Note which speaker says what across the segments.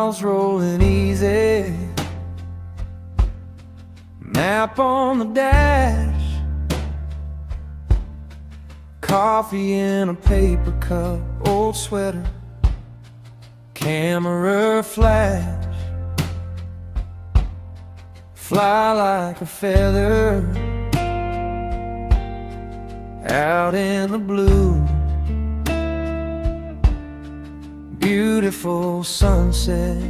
Speaker 1: miles rolling easy, map on the dash, coffee in a paper cup, old sweater, camera flash, fly like a feather out in the blue. Beautiful sunset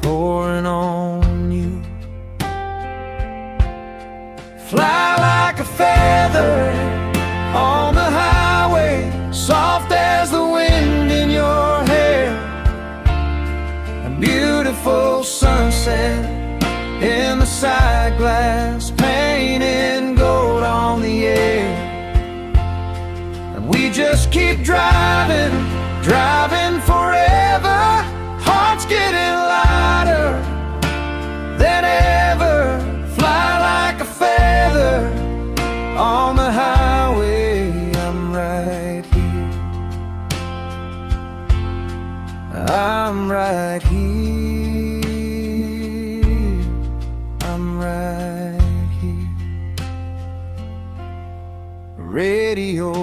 Speaker 1: pouring on you. Fly like a feather on the highway, soft as the wind in your hair. A beautiful sunset in the side glass, painted gold on the air. And we just keep driving, driving forever. Hearts getting lighter than ever. Fly like a feather on the highway. I'm right here, I'm right here, I'm right here. Radio